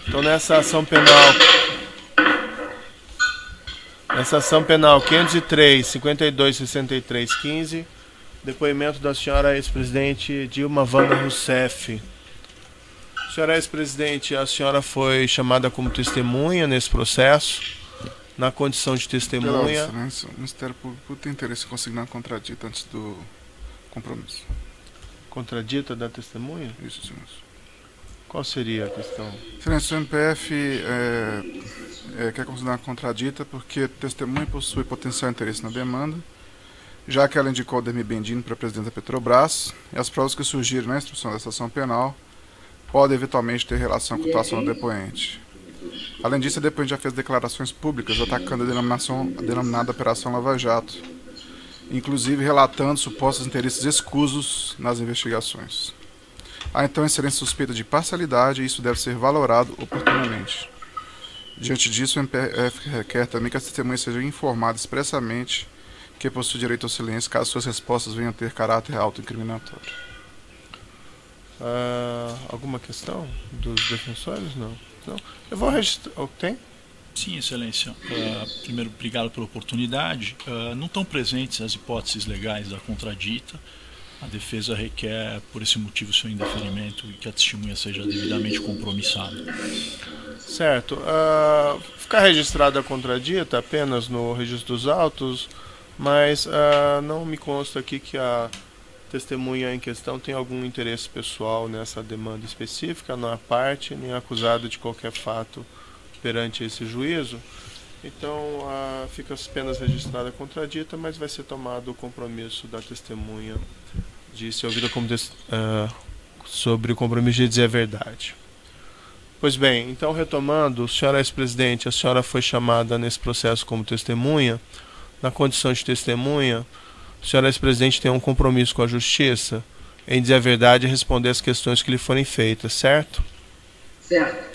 Então, nessa ação penal 503, 52, 63, 15, depoimento da senhora ex-presidente Dilma Wanda Rousseff. Senhora ex-presidente, a senhora foi chamada como testemunha nesse processo, na condição de testemunha. Excelência, o Ministério Público tem interesse em consignar contradita antes do compromisso. Contradita da testemunha? Isso, senhor. Qual seria a questão? Excelência, o MPF quer considerar contradita porque a testemunha possui potencial interesse na demanda, já que ela indicou o Ademir Bendini para presidente da Petrobras, e as provas que surgiram na instrução dessa ação penal podem eventualmente ter relação com a atuação do depoente. Além disso, a depoente já fez declarações públicas atacando a denominada Operação Lava Jato, inclusive relatando supostos interesses escusos nas investigações. Há então excelência suspeita de parcialidade e isso deve ser valorado oportunamente. Diante disso, o MPF requer também que as testemunhas sejam informadas expressamente que possui direito ao silêncio caso suas respostas venham a ter caráter autoincriminatório. Alguma questão dos defensores? Não. Eu vou registrar. Tem? Sim, excelência. Primeiro, obrigado pela oportunidade. Não estão presentes as hipóteses legais da contradita. A defesa requer, por esse motivo, seu indeferimento e que a testemunha seja devidamente compromissada. Certo. Ficar registrada a contradita apenas no registro dos autos, mas não me consta aqui que a testemunha em questão tem algum interesse pessoal nessa demanda específica, não é parte nem acusada de qualquer fato perante esse juízo. Então, fica apenas registrada a contradita, mas vai ser tomado o compromisso da testemunha de ser ouvida sobre o compromisso de dizer a verdade. Pois bem, então retomando, senhora ex-presidente, a senhora foi chamada nesse processo como testemunha. Na condição de testemunha, a senhora ex-presidente tem um compromisso com a justiça em dizer a verdade e responder as questões que lhe forem feitas, certo? Certo.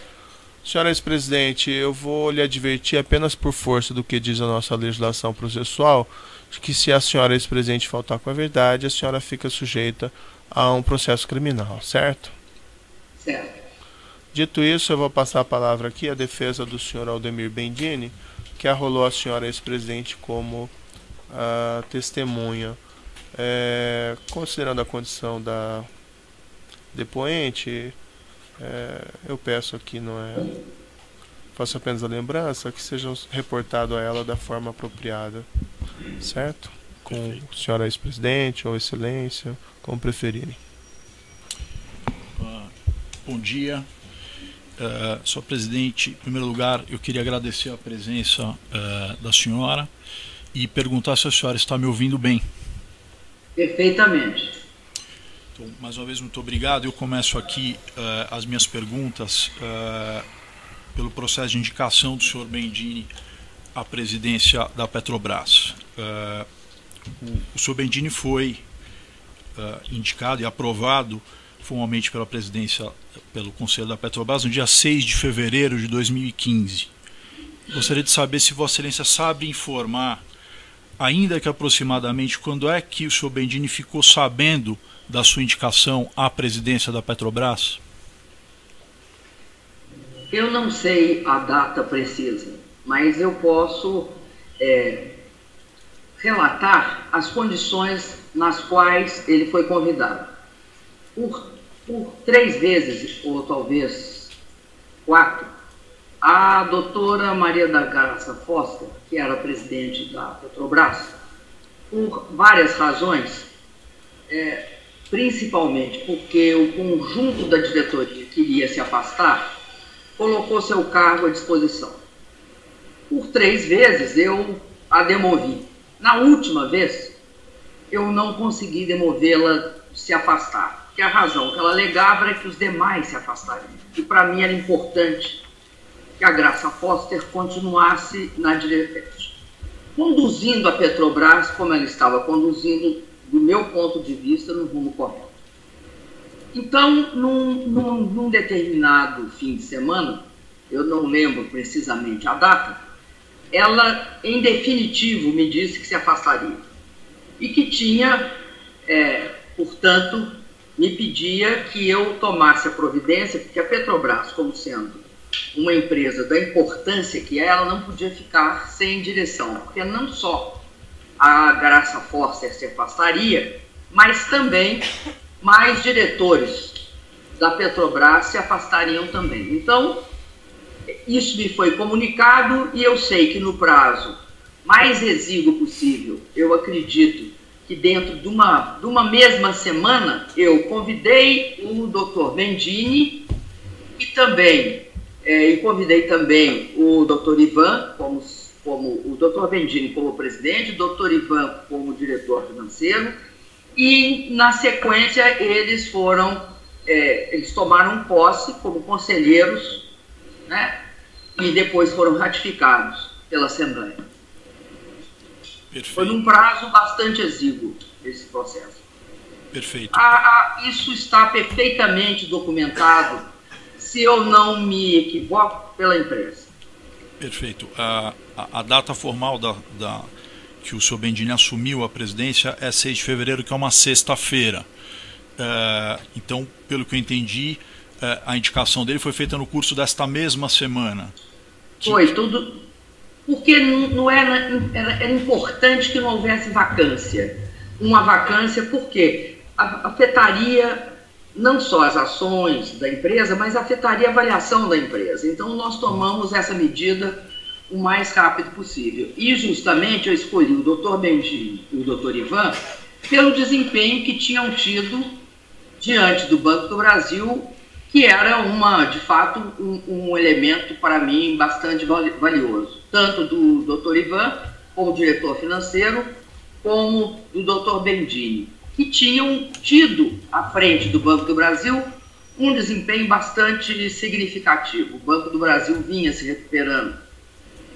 Senhora ex-presidente, eu vou lhe advertir apenas por força do que diz a nossa legislação processual, de que se a senhora ex-presidente faltar com a verdade, a senhora fica sujeita a um processo criminal, certo? Certo. Dito isso, eu vou passar a palavra aqui à defesa do senhor Ademir Bendini, que arrolou a senhora ex-presidente como testemunha. Considerando a condição da depoente, eu peço aqui, faço apenas a lembrança, que seja reportado a ela da forma apropriada, certo? Com a senhora ex-presidente ou excelência, como preferirem. Bom dia. Senhor presidente, em primeiro lugar, eu queria agradecer a presença da senhora e perguntar se a senhora está me ouvindo bem. Perfeitamente. Então, mais uma vez, muito obrigado. Eu começo aqui as minhas perguntas pelo processo de indicação do senhor Bendini à presidência da Petrobras. O senhor Bendini foi indicado e aprovado formalmente pela presidência, pelo Conselho da Petrobras, no dia 6 de fevereiro de 2015. Gostaria de saber se Vossa Excelência sabe informar, ainda que aproximadamente, quando é que o senhor Bendini ficou sabendo da sua indicação à presidência da Petrobras? Eu não sei a data precisa, mas eu posso relatar as condições nas quais ele foi convidado. Por 3 vezes, ou talvez 4, a doutora Maria da Graça Foster, que era presidente da Petrobras, por várias razões, principalmente porque o conjunto da diretoria queria se afastar, colocou seu cargo à disposição. Por 3 vezes eu a demovi. Na última vez, eu não consegui demovê-la se afastar, porque a razão que ela alegava era que os demais se afastariam. E para mim era importante que a Graça Foster continuasse na diretoria, conduzindo a Petrobras como ela estava conduzindo, do meu ponto de vista, no rumo correto. Então, num determinado fim de semana, eu não lembro precisamente a data, ela, em definitivo, me disse que se afastaria. E que tinha, portanto, me pedia que eu tomasse a providência, porque a Petrobras, como sendo uma empresa da importância que é, ela não podia ficar sem direção, porque não só a Graça Forster se afastaria, mas também mais diretores da Petrobras se afastariam também. Então, isso me foi comunicado e eu sei que no prazo mais exíguo possível, eu acredito que dentro de uma mesma semana, eu convidei o Dr. Bendini e também convidei também o Dr. Ivan, como o Dr. Bendini como presidente, o Dr. Ivan como diretor financeiro, e na sequência eles tomaram posse como conselheiros, né? E depois foram ratificados pela Assembleia. Perfeito. Foi num prazo bastante exíguo esse processo. Perfeito. Isso está perfeitamente documentado, se eu não me equivoco, pela imprensa. Perfeito. A data formal que o senhor Bendini assumiu a presidência é 6 de fevereiro, que é uma sexta-feira. Então, pelo que eu entendi, a indicação dele foi feita no curso desta mesma semana. Foi tudo, porque não era importante que não houvesse vacância. Uma vacância porque afetaria não só as ações da empresa, mas afetaria a avaliação da empresa. Então, nós tomamos essa medida o mais rápido possível. E, justamente, eu escolhi o Dr. Bendini e o Dr. Ivan pelo desempenho que tinham tido diante do Banco do Brasil, que era, de fato, um elemento, para mim, bastante valioso. Tanto do Dr. Ivan, como diretor financeiro, como do Dr. Bendini, que tinham tido, à frente do Banco do Brasil, um desempenho bastante significativo. O Banco do Brasil vinha se recuperando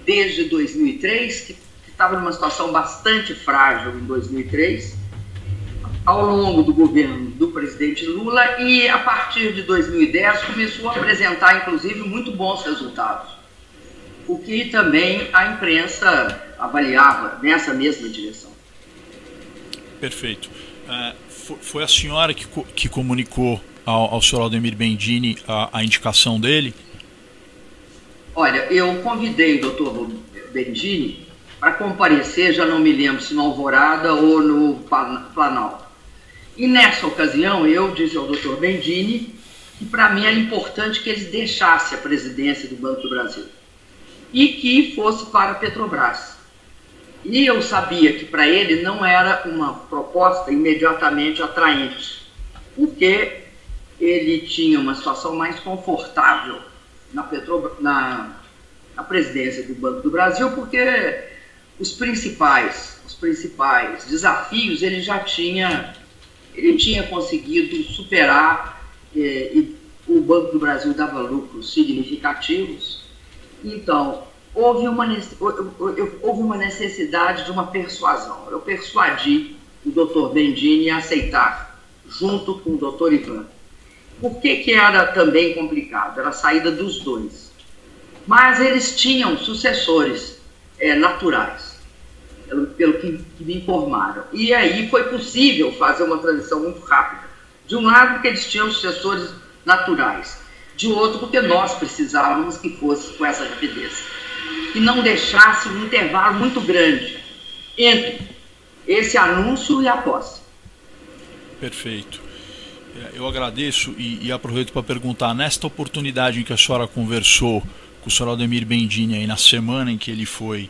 desde 2003, que estava numa situação bastante frágil em 2003, ao longo do governo do presidente Lula, e a partir de 2010 começou a apresentar, inclusive, muito bons resultados, o que também a imprensa avaliava nessa mesma direção. Perfeito. Foi a senhora que comunicou ao senhor Aldemir Bendini a indicação dele? Olha, eu convidei o Dr. Bendini para comparecer, já não me lembro se no Alvorada ou no Planalto. E nessa ocasião eu disse ao Dr. Bendini que para mim era importante que ele deixasse a presidência do Banco do Brasil e que fosse para a Petrobras. E eu sabia que para ele não era uma proposta imediatamente atraente, porque ele tinha uma situação mais confortável na presidência do Banco do Brasil, porque os principais desafios ele tinha conseguido superar, e o Banco do Brasil dava lucros significativos. Então, houve uma necessidade de uma persuasão. Eu persuadi o Dr. Bendini a aceitar, junto com o Dr. Ivan. Por que era também complicado? Era a saída dos dois. Mas eles tinham sucessores naturais, pelo que me informaram. E aí foi possível fazer uma transição muito rápida. De um lado, porque eles tinham sucessores naturais. De outro, porque nós precisávamos que fosse com essa rapidez. E não deixasse um intervalo muito grande entre esse anúncio e a posse. Perfeito. Eu agradeço e aproveito para perguntar, nesta oportunidade em que a senhora conversou com o senhor Aldemir Bendini, aí na semana em que ele foi,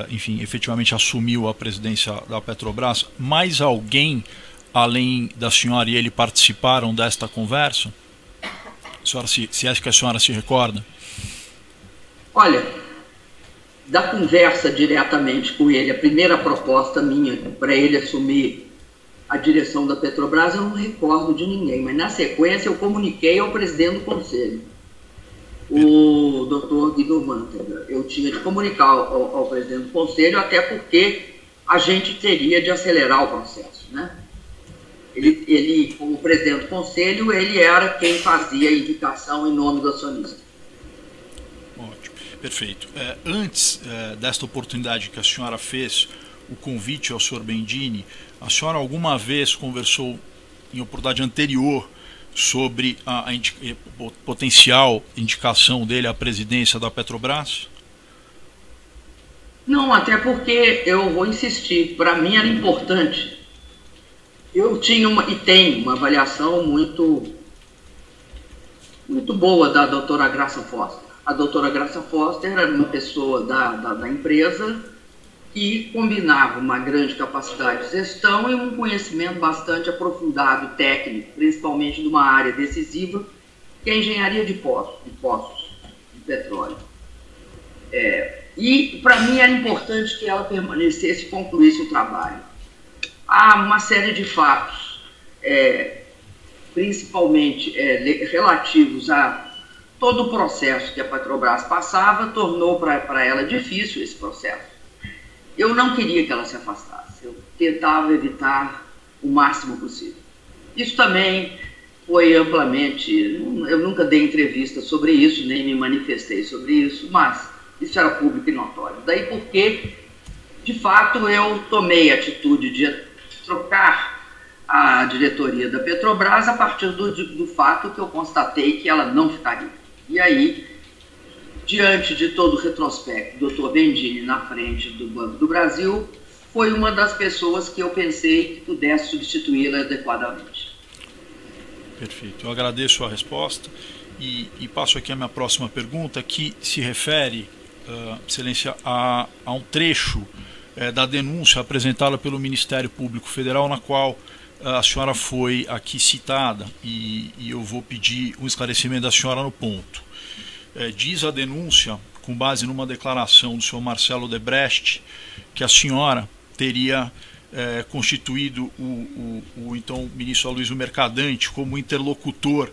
enfim, efetivamente assumiu a presidência da Petrobras, mais alguém, além da senhora e ele, participaram desta conversa? Se é que a senhora se recorda? Olha, da conversa diretamente com ele, a primeira proposta minha para ele assumir a direção da Petrobras, eu não recordo de ninguém, mas na sequência eu comuniquei ao presidente do conselho, o Dr. Guido Mantega. Eu tinha de comunicar ao presidente do conselho, até porque a gente teria de acelerar o processo, né? Ele, como presidente do conselho, ele era quem fazia a indicação em nome do acionista. Ótimo, perfeito. Antes desta oportunidade que a senhora fez, o convite ao senhor Bendini, a senhora alguma vez conversou, em oportunidade anterior, sobre a potencial indicação dele à presidência da Petrobras? Não, até porque eu vou insistir, para mim era importante. Eu tinha e tenho uma avaliação muito boa da doutora Graça Foster. A doutora Graça Foster era uma pessoa da empresa que combinava uma grande capacidade de gestão e um conhecimento bastante aprofundado, técnico, principalmente de uma área decisiva, que é a engenharia de poços de petróleo. E para mim era importante que ela permanecesse e concluísse o trabalho. Há uma série de fatos, principalmente relativos a todo o processo que a Petrobras passava, tornou para ela difícil esse processo. Eu não queria que ela se afastasse, eu tentava evitar o máximo possível. Isso também foi amplamente, eu nunca dei entrevista sobre isso, nem me manifestei sobre isso, mas isso era público e notório. Daí porque, de fato, eu tomei a atitude de trocar a diretoria da Petrobras a partir do fato que eu constatei que ela não ficaria. E aí, diante de todo o retrospecto, o Dr. Bendini na frente do Banco do Brasil foi uma das pessoas que eu pensei que pudesse substituí-la adequadamente. Perfeito. Eu agradeço a resposta e passo aqui a minha próxima pergunta, que se refere, Excelência, a um trecho da denúncia apresentada pelo Ministério Público Federal, na qual a senhora foi aqui citada, e eu vou pedir um esclarecimento da senhora no ponto. Diz a denúncia, com base numa declaração do senhor Marcelo Odebrecht, que a senhora teria constituído o então ministro Aloysio Mercadante como interlocutor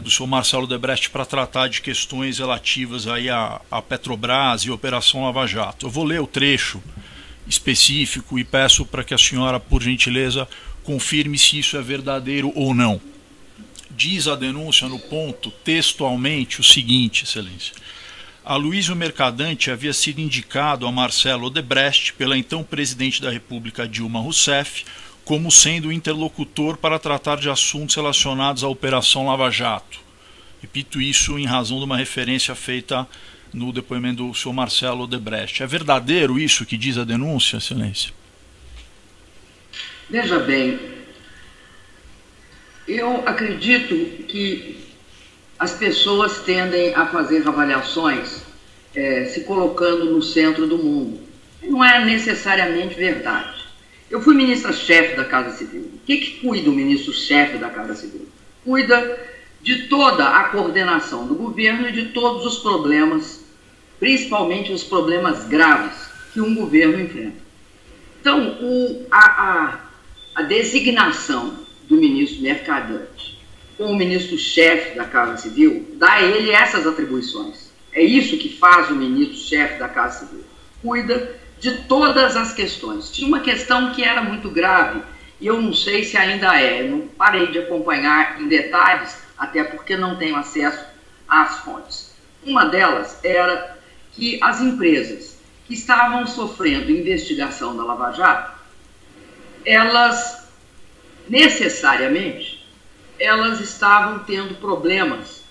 do senhor Marcelo Odebrecht para tratar de questões relativas aí à Petrobras e Operação Lava Jato. Eu vou ler o trecho específico e peço para que a senhora, por gentileza, confirme se isso é verdadeiro ou não. Diz a denúncia no ponto, textualmente, o seguinte, Excelência. Aloysio Mercadante havia sido indicado a Marcelo Odebrecht pela então presidente da República Dilma Rousseff como sendo o interlocutor para tratar de assuntos relacionados à Operação Lava Jato. Repito isso em razão de uma referência feita no depoimento do senhor Marcelo Odebrecht. É verdadeiro isso que diz a denúncia, Excelência? Veja bem, eu acredito que as pessoas tendem a fazer avaliações se colocando no centro do mundo. Não é necessariamente verdade. Eu fui ministra-chefe da Casa Civil. O que cuida o ministro-chefe da Casa Civil? Cuida de toda a coordenação do governo e de todos os problemas, principalmente os problemas graves que um governo enfrenta. Então, a designação do ministro Mercadante como ministro-chefe da Casa Civil dá a ele essas atribuições. É isso que faz o ministro-chefe da Casa Civil. Cuida de todas as questões. Tinha uma questão que era muito grave e eu não sei se ainda é. Eu não parei de acompanhar em detalhes, até porque não tenho acesso às fontes. Uma delas era que as empresas que estavam sofrendo investigação da Lava Jato, elas necessariamente estavam tendo problemas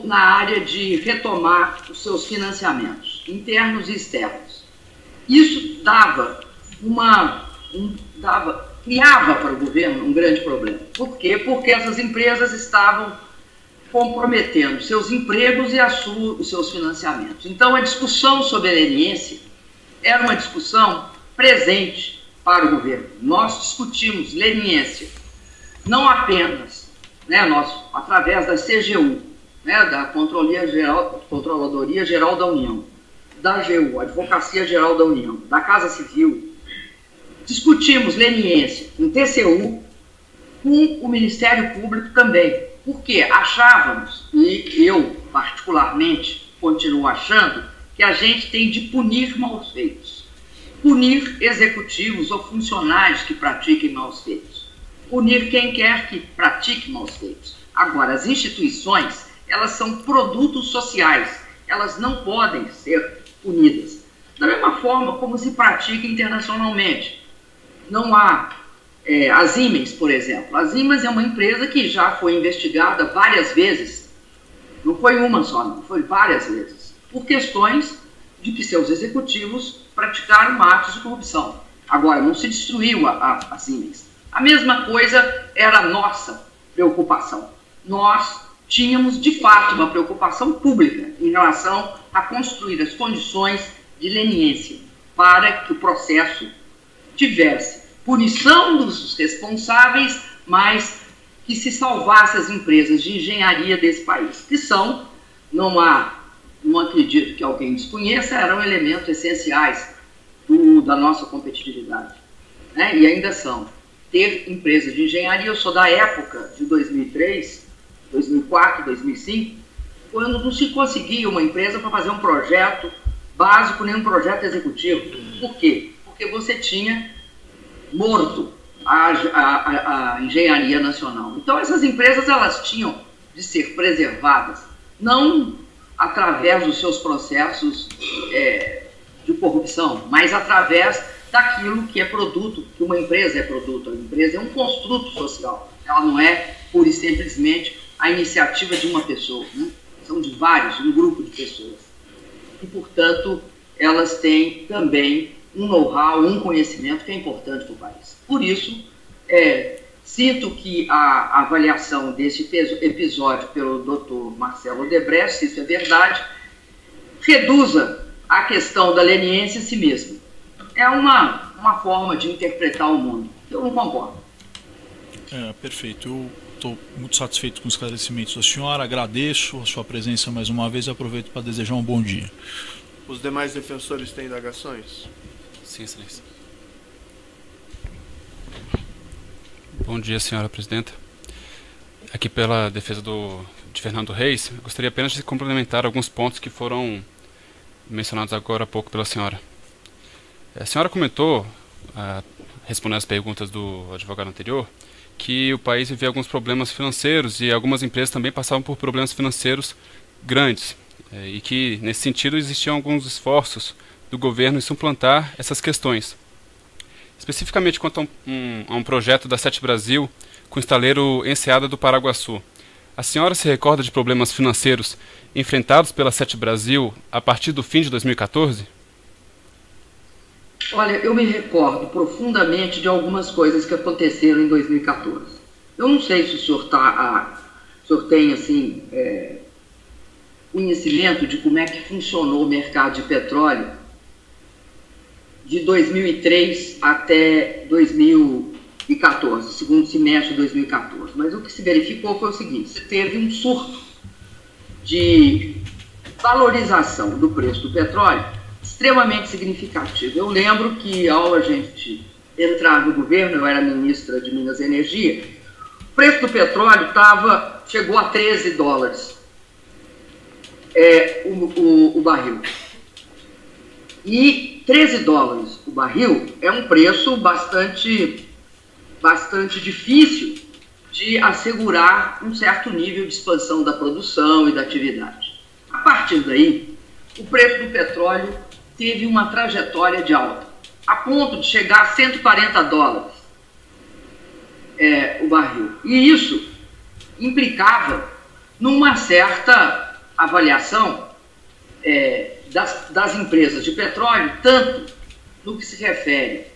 na área de retomar os seus financiamentos, internos e externos. Isso criava para o governo um grande problema. Por quê? Porque essas empresas estavam comprometendo seus empregos e os seus financiamentos. Então, a discussão sobre a leniência era uma discussão presente para o governo. Nós discutimos leniência, não apenas através da CGU, da Controladoria Geral da União, da AGU, Advocacia Geral da União, da Casa Civil. Discutimos leniência no TCU, com o Ministério Público também, porque achávamos, e eu particularmente continuo achando, que a gente tem de punir maus feitos. Punir executivos ou funcionários que pratiquem maus feitos. Punir quem quer que pratique maus feitos. Agora, as instituições, elas são produtos sociais, elas não podem ser punidas. Da mesma forma como se pratica internacionalmente. Não há A Siemens, por exemplo. A Siemens é uma empresa que já foi investigada várias vezes, não foi uma só, não, foi várias vezes, por questões de que seus executivos praticaram atos de corrupção. Agora, não se destruiu a Siemens. A mesma coisa era a nossa preocupação. Nós tínhamos, de fato, uma preocupação pública em relação a construir as condições de leniência para que o processo tivesse punição dos responsáveis, mas que se salvasse as empresas de engenharia desse país, que são, não acredito que alguém desconheça, eram elementos essenciais da nossa competitividade, né? E ainda são. Ter empresas de engenharia, eu sou da época de 2003, 2004, 2005, quando não se conseguia uma empresa para fazer um projeto básico, nem um projeto executivo. Por quê? Porque você tinha morto a engenharia nacional. Então, essas empresas, elas tinham de ser preservadas, não através dos seus processos de corrupção, mas através daquilo que é produto, que uma empresa é produto. A empresa é um construto social. Ela não é, pura e simplesmente, a iniciativa de uma pessoa, né? São de vários, um grupo de pessoas. E, portanto, elas têm também um know-how, um conhecimento que é importante para o país. Por isso, sinto que a avaliação desse episódio pelo Dr. Marcelo Odebrecht, se isso é verdade, reduza a questão da leniência em si mesma. É uma forma de interpretar o mundo. Eu não concordo. Perfeito. Eu estou muito satisfeito com os esclarecimentos da senhora, agradeço a sua presença mais uma vez e aproveito para desejar um bom dia. Os demais defensores têm indagações? Sim, excelência. Bom dia, senhora presidenta. Aqui pela defesa de Fernando Reis, eu gostaria apenas de complementar alguns pontos que foram mencionados agora há pouco pela senhora. A senhora comentou, respondendo às perguntas do advogado anterior, que o país vivia alguns problemas financeiros e algumas empresas também passavam por problemas financeiros grandes, e que, nesse sentido, existiam alguns esforços do governo em suplantar essas questões. Especificamente quanto a um projeto da Sete Brasil com o estaleiro Enseada do Paraguaçu. A senhora se recorda de problemas financeiros enfrentados pela Sete Brasil a partir do fim de 2014? Olha, eu me recordo profundamente de algumas coisas que aconteceram em 2014. Eu não sei se o senhor tem, assim, conhecimento de como é que funcionou o mercado de petróleo de 2003 até 2014, segundo semestre de 2014. Mas o que se verificou foi o seguinte: teve um surto de valorização do preço do petróleo extremamente significativo. Eu lembro que, ao a gente entrar no governo, eu era ministra de Minas e Energia, o preço do petróleo chegou a $13 o barril. E $13 o barril é um preço bastante difícil de assegurar um certo nível de expansão da produção e da atividade. A partir daí, o preço do petróleo teve uma trajetória de alta, a ponto de chegar a $140 o barril. E isso implicava numa certa avaliação das empresas de petróleo, tanto no que se refere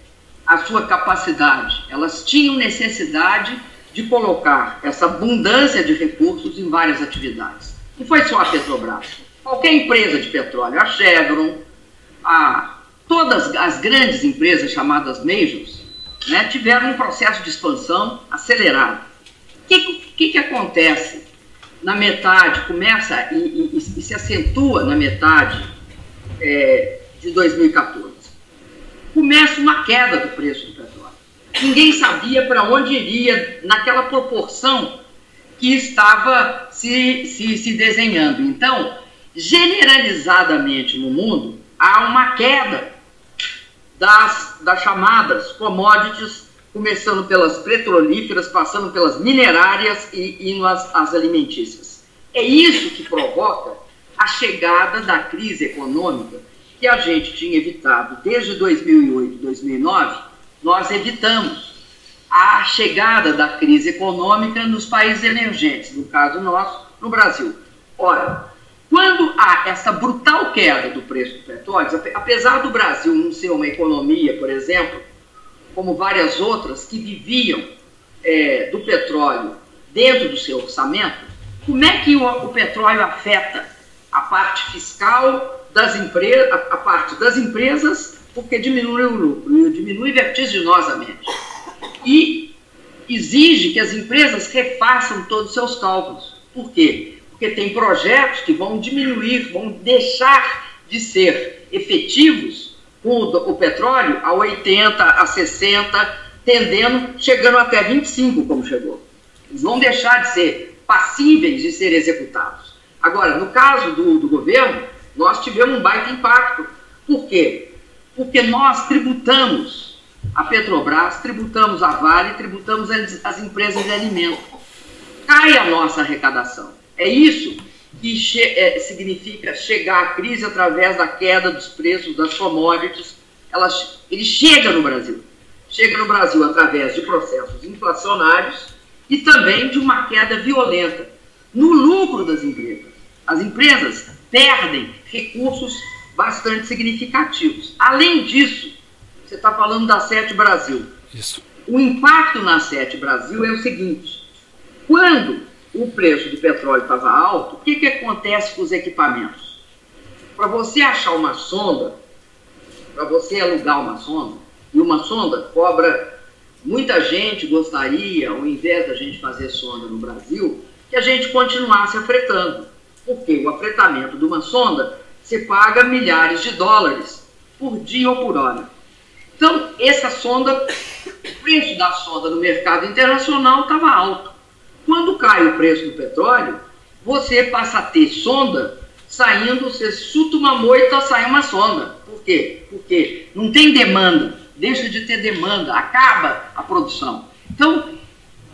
à sua capacidade. Elas tinham necessidade de colocar essa abundância de recursos em várias atividades. Não foi só a Petrobras. Qualquer empresa de petróleo, a Chevron, todas as grandes empresas chamadas majors, né, tiveram um processo de expansão acelerado. O que acontece na metade, começa e se acentua na metade de 2014? Começa uma queda do preço do petróleo. Ninguém sabia para onde iria naquela proporção que estava se desenhando. Então, generalizadamente no mundo, há uma queda das chamadas commodities, começando pelas petrolíferas, passando pelas minerárias e indo às alimentícias. É isso que provoca a chegada da crise econômica que a gente tinha evitado desde 2008, 2009. Nós evitamos a chegada da crise econômica nos países emergentes, no caso nosso, no Brasil. Ora, quando há essa brutal queda do preço do petróleo, apesar do Brasil não ser uma economia, por exemplo, como várias outras que viviam do petróleo dentro do seu orçamento, como é que o petróleo afeta a parte fiscal das empresas, a parte das empresas, porque diminui o lucro, diminui vertiginosamente. E exige que as empresas refaçam todos os seus cálculos. Por quê? Porque tem projetos que vão diminuir, vão deixar de ser efetivos com o petróleo a 80, a 60, chegando até 25, como chegou. Eles vão deixar de ser passíveis de ser executados. Agora, no caso do governo, nós tivemos um baita impacto. Por quê? Porque nós tributamos a Petrobras, tributamos a Vale, tributamos as empresas de alimento. Cai a nossa arrecadação. É isso que significa chegar à crise através da queda dos preços das commodities. Ele chega no Brasil. Chega no Brasil através de processos inflacionários e também de uma queda violenta no lucro das empresas. As empresas perdem recursos bastante significativos. Além disso, você está falando da Sete Brasil. Isso. O impacto na Sete Brasil é o seguinte: quando o preço do petróleo estava alto, o que acontece com os equipamentos? Para você achar uma sonda, para você alugar uma sonda, e uma sonda cobra, muita gente gostaria, ao invés da gente fazer sonda no Brasil, que a gente continuasse afretando. Porque o afretamento de uma sonda, você paga milhares de dólares por dia ou por hora. Então, essa sonda, o preço da sonda no mercado internacional estava alto. Quando cai o preço do petróleo, você passa a ter sonda saindo, você chuta uma moita, sai uma sonda. Por quê? Porque não tem demanda, deixa de ter demanda, acaba a produção. Então,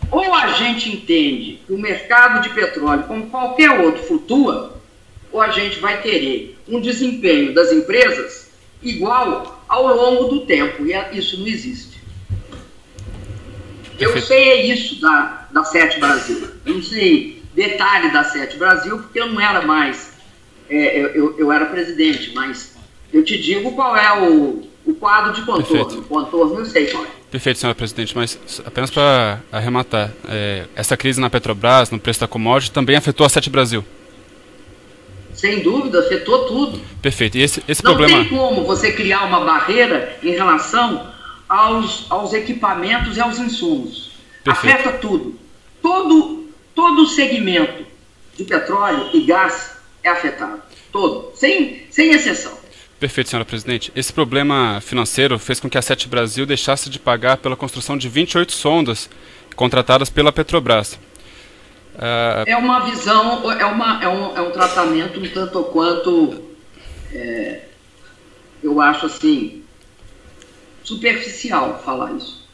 ou a gente entende que o mercado de petróleo, como qualquer outro, flutua, ou a gente vai ter um desempenho das empresas igual ao longo do tempo, e isso não existe. Eu sei isso da Sete Brasil. Eu não sei detalhe da Sete Brasil, porque eu não era mais, eu era presidente, mas eu te digo qual é o quadro de contorno. Perfeito. O contorno eu sei qual é. Perfeito, senhora presidente, mas apenas para arrematar, essa crise na Petrobras, no preço da commodity, também afetou a Sete Brasil? Sem dúvida, afetou tudo. Perfeito. E esse não problema... tem como você criar uma barreira em relação aos equipamentos e aos insumos. Perfeito. Afeta tudo. Todo segmento de petróleo e gás é afetado. Todo. Sem exceção. Perfeito, senhora presidente. Esse problema financeiro fez com que a Sete Brasil deixasse de pagar pela construção de 28 sondas contratadas pela Petrobras. É uma visão, é um tratamento um tanto ou quanto, eu acho assim, superficial falar isso.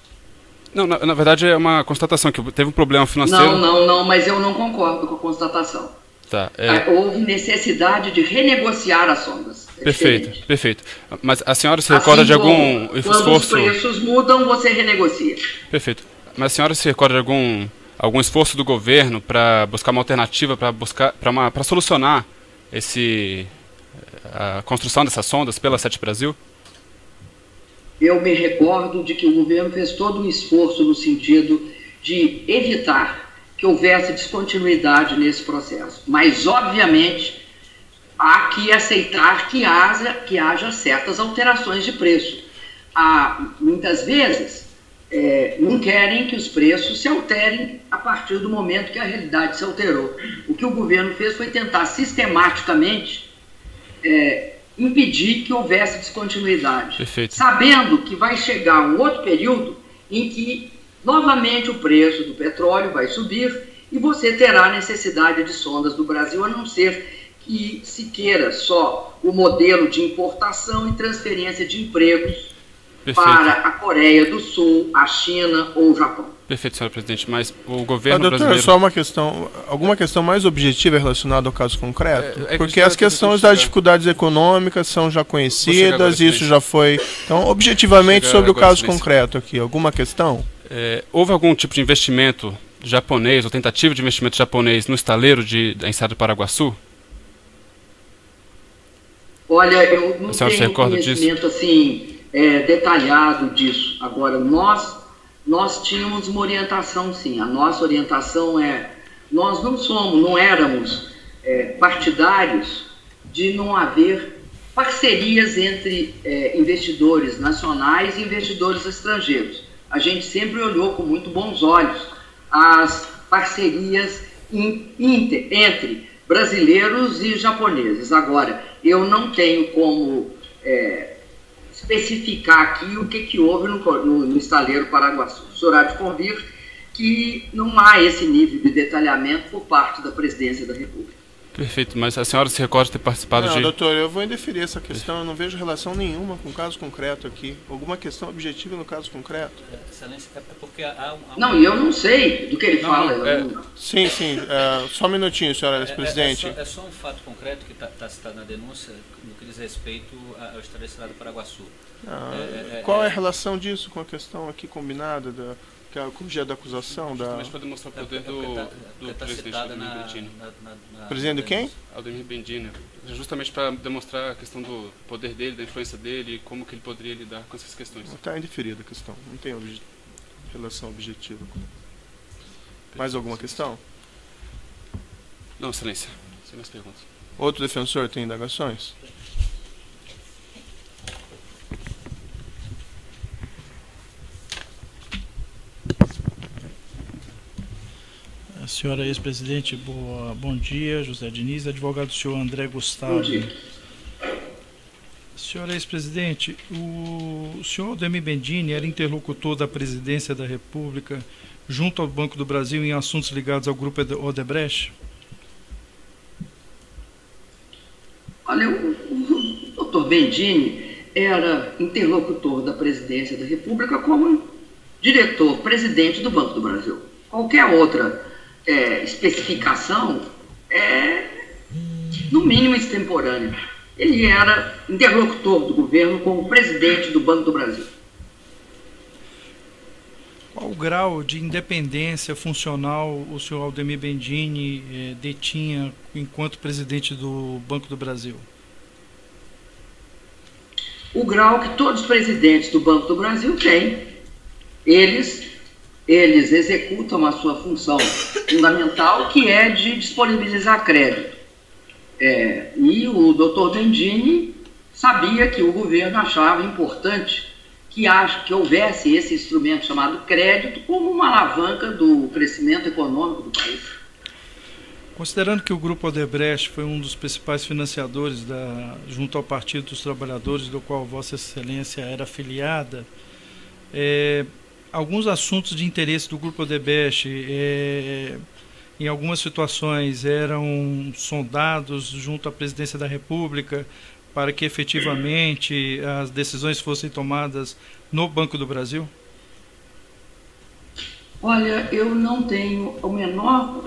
Não, na verdade é uma constatação, que teve um problema financeiro... Não, mas eu não concordo com a constatação. Tá, houve necessidade de renegociar as sondas. Perfeito. Mas a senhora se recorda de algum esforço... Quando os preços mudam, você renegocia. Perfeito. Mas a senhora se recorda de algum esforço do governo para buscar uma alternativa, para solucionar a construção dessas sondas pela Sete Brasil? Eu me recordo de que o governo fez todo um esforço no sentido de evitar que houvesse descontinuidade nesse processo. Mas, obviamente, há que aceitar que haja certas alterações de preço. Muitas vezes, não querem que os preços se alterem a partir do momento que a realidade se alterou. O que o governo fez foi tentar sistematicamente impedir que houvesse descontinuidade. Perfeito. Sabendo que vai chegar um outro período em que novamente o preço do petróleo vai subir e você terá necessidade de sondas do Brasil, a não ser que se queira só o modelo de importação e transferência de empregos para a Coreia do Sul, a China ou o Japão. Perfeito, senhor presidente, mas o governo doutor, brasileiro... só uma questão, alguma questão mais objetiva relacionada ao caso concreto? Porque as questões das dificuldades econômicas são já conhecidas, isso já foi... Então, objetivamente, sobre o caso concreto aqui, alguma questão? Houve algum tipo de investimento japonês ou tentativa de investimento japonês no estaleiro da Enseada do Paraguaçu? Olha, eu não tenho conhecimento assim, detalhado disso. Agora, nós tínhamos uma orientação, sim. A nossa orientação nós não éramos partidários de não haver parcerias entre investidores nacionais e investidores estrangeiros. A gente sempre olhou com muito bons olhos as parcerias entre brasileiros e japoneses. Agora, eu não tenho como especificar aqui o que houve no estaleiro Paraguaçu. O senhor há de convir que não há esse nível de detalhamento por parte da Presidência da República. Perfeito, mas a senhora se recorda de ter participado Não, doutor, eu vou indeferir essa questão, eu não vejo relação nenhuma com o caso concreto aqui. Alguma questão objetiva no caso concreto? Excelência, é porque há Não, e eu não sei do que ele fala. Sim, só um minutinho, senhora vice-presidente. É só um fato concreto que está citado na denúncia no que diz respeito ao estaleiro do Paraguaçu. Qual é a relação disso com a questão aqui combinada, que é o objeto da acusação? Justamente para demonstrar o poder do presidente Aldemir Bendini. Presidente quem? Aldemir Bendini. Justamente para demonstrar a questão do poder dele, da influência dele e como que ele poderia lidar com essas questões. Está indeferida a questão, não tem relação objetiva. Mais alguma questão? Não, excelência. Sem mais perguntas. Outro defensor tem indagações? Senhora ex-presidente, bom dia. José Diniz, advogado do senhor André Gustavo. Bom dia. Senhora ex-presidente, o senhor Aldemir Bendini era interlocutor da Presidência da República junto ao Banco do Brasil em assuntos ligados ao Grupo Odebrecht? Olha, o doutor Bendini era interlocutor da Presidência da República como diretor-presidente do Banco do Brasil. Qualquer outra especificação no mínimo extemporânea. Ele era interlocutor do governo como presidente do Banco do Brasil. Qual o grau de independência funcional o senhor Aldemir Bendini detinha enquanto presidente do Banco do Brasil? O grau que todos os presidentes do Banco do Brasil têm. Eles executam a sua função fundamental, que é de disponibilizar crédito. E o doutor Bendini sabia que o governo achava importante que houvesse esse instrumento chamado crédito como uma alavanca do crescimento econômico do país. Considerando que o Grupo Odebrecht foi um dos principais financiadores junto ao Partido dos Trabalhadores, do qual Vossa Excelência era afiliada, alguns assuntos de interesse do Grupo Odebrecht, em algumas situações, eram sondados junto à Presidência da República para que efetivamente as decisões fossem tomadas no Banco do Brasil? Olha, eu não tenho o menor,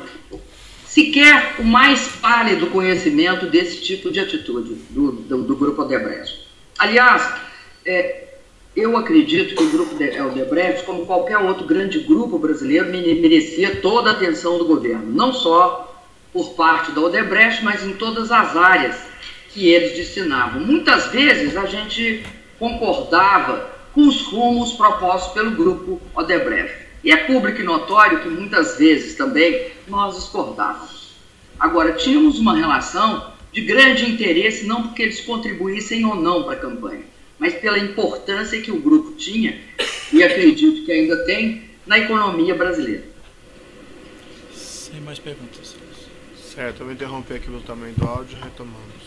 sequer o mais pálido conhecimento desse tipo de atitude do Grupo Odebrecht. Aliás, eu acredito que o Grupo Odebrecht, como qualquer outro grande grupo brasileiro, merecia toda a atenção do governo, não só por parte da Odebrecht, mas em todas as áreas que eles destinavam. Muitas vezes a gente concordava com os rumos propostos pelo Grupo Odebrecht. E é público e notório que muitas vezes também nós discordávamos. Agora, tínhamos uma relação de grande interesse, não porque eles contribuíssem ou não para a campanha, mas pela importância que o grupo tinha, e acredito que ainda tem, na economia brasileira. Sem mais perguntas. Certo, eu vou interromper aqui o tamanho do áudio, retomando.